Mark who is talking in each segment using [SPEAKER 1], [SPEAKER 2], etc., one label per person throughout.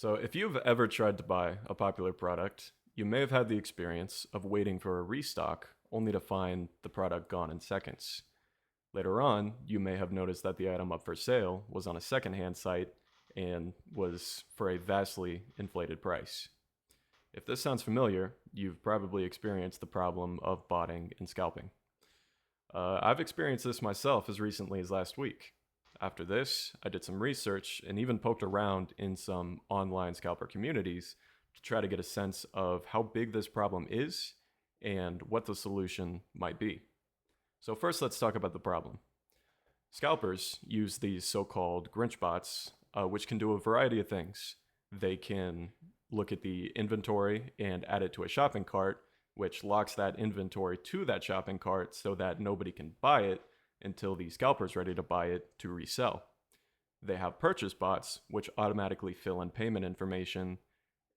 [SPEAKER 1] So, if you've ever tried to buy a popular product, you may have had the experience of waiting for a restock only to find the product gone in seconds. Later on, you may have noticed that the item up for sale was on a secondhand site and was for a vastly inflated price. If this sounds familiar, you've probably experienced the problem of botting and scalping. I've experienced this myself as recently as last week. After this, I did some research and even poked around in some online scalper communities to try to get a sense of how big this problem is and what the solution might be. So, first, let's talk about the problem. Scalpers use these so called Grinch bots, which can do a variety of things. They can look at the inventory and add it to a shopping cart, which locks that inventory to that shopping cart so that nobody can buy it until the scalper's ready to buy it to resell. They have purchase bots, which automatically fill in payment information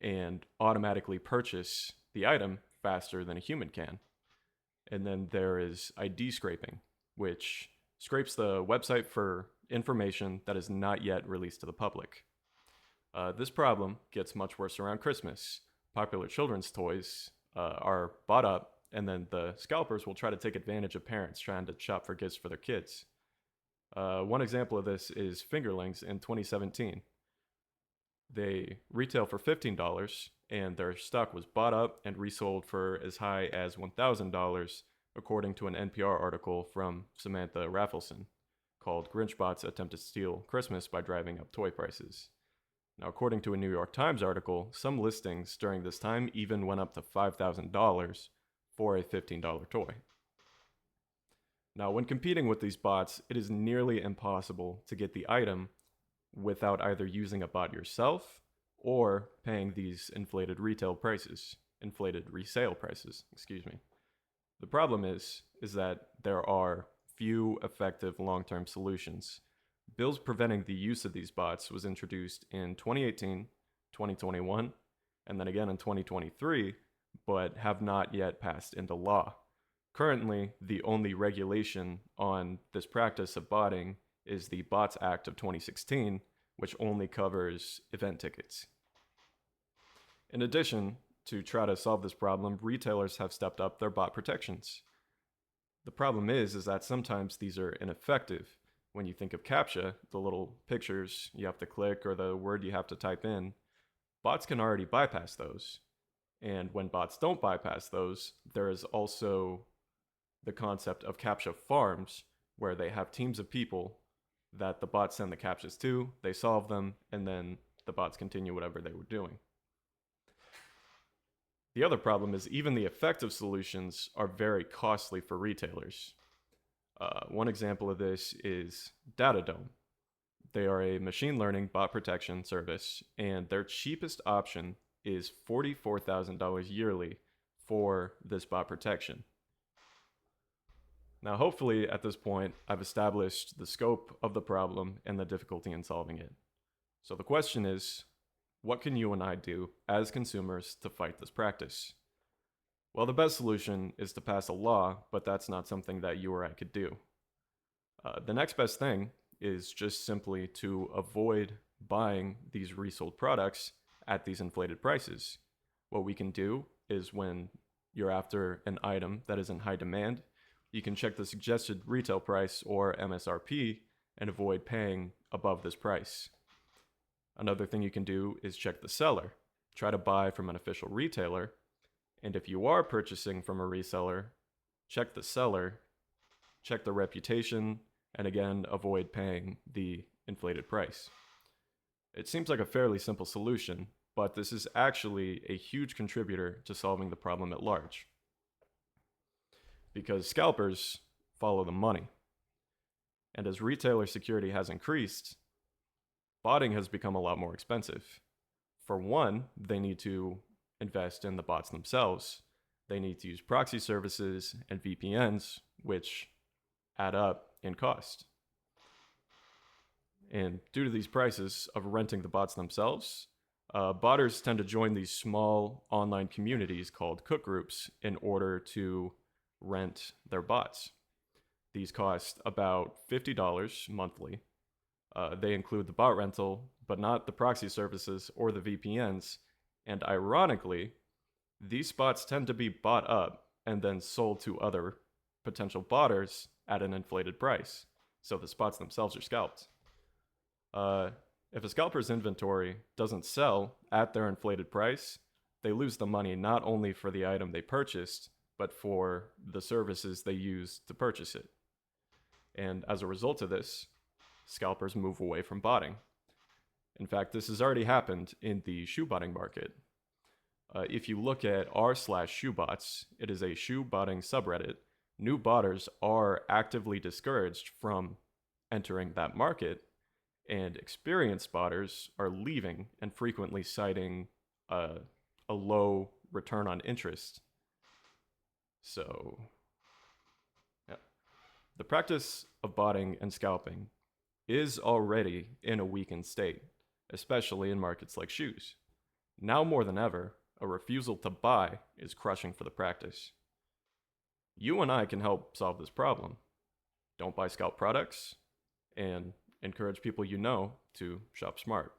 [SPEAKER 1] and automatically purchase the item faster than a human can. And then there is ID scraping, which scrapes the website for information that is not yet released to the public. This problem gets much worse around Christmas. Popular children's toys are bought up, and then the scalpers will try to take advantage of parents trying to shop for gifts for their kids. One example of this is Fingerlings in 2017. They retail for $15, and their stock was bought up and resold for as high as $1,000, according to an NPR article from Samantha Raffleson called Grinchbots Attempt to Steal Christmas by Driving Up Toy Prices. Now, according to a New York Times article, some listings during this time even went up to $5,000 for a $15 toy. Now, when competing with these bots, it is nearly impossible to get the item without either using a bot yourself or paying these inflated resale prices, excuse me. The problem is that there are few effective long-term solutions. Bills preventing the use of these bots was introduced in 2018, 2021, and then again in 2023, but have not yet passed into law. Currently, the only regulation on this practice of botting is the Bots Act of 2016, which only covers event tickets. In addition, to try to solve this problem, retailers have stepped up their bot protections. The problem is that sometimes these are ineffective. When you think of CAPTCHA, the little pictures you have to click or the word you have to type in, bots can already bypass those. And when bots don't bypass those, there is also the concept of CAPTCHA farms, where they have teams of people that the bots send the CAPTCHAs to, they solve them, and then the bots continue whatever they were doing. The other problem is even the effective solutions are very costly for retailers. One example of this is Datadome. They are a machine learning bot protection service, and their cheapest option is $44,000 yearly for this bot protection. Now, hopefully, at this point, I've established the scope of the problem and the difficulty in solving it. So the question is, what can you and I do as consumers to fight this practice? Well, the best solution is to pass a law, but that's not something that you or I could do. The next best thing is just simply to avoid buying these resold products at these inflated prices. What we can do is when you're after an item that is in high demand, you can check the suggested retail price or MSRP and avoid paying above this price. Another thing you can do is check the seller. Try to buy from an official retailer. And if you are purchasing from a reseller, check the seller, check the reputation, and again, avoid paying the inflated price. It seems like a fairly simple solution, but this is actually a huge contributor to solving the problem at large. Because scalpers follow the money. And as retailer security has increased, botting has become a lot more expensive. For one, they need to invest in the bots themselves. They need to use proxy services and VPNs, which add up in cost. And due to these prices of renting the bots themselves, botters tend to join these small online communities called cook groups in order to rent their bots. These cost about $50 monthly, They include the bot rental, but not the proxy services or the VPNs. And ironically, these bots tend to be bought up and then sold to other potential botters at an inflated price. So the spots themselves are scalped. If a scalper's inventory doesn't sell at their inflated price, they lose the money not only for the item they purchased, but for the services they used to purchase it. And as a result of this, scalpers move away from botting. In fact, this has already happened in the shoe botting market. If you look at r/shoebots, it is a shoe botting subreddit. New botters are actively discouraged from entering that market, and experienced botters are leaving and frequently citing a low return on interest. So, yeah. The practice of botting and scalping is already in a weakened state, especially in markets like shoes. Now more than ever, a refusal to buy is crushing for the practice. You and I can help solve this problem. Don't buy scalp products, and encourage people you know to shop smart.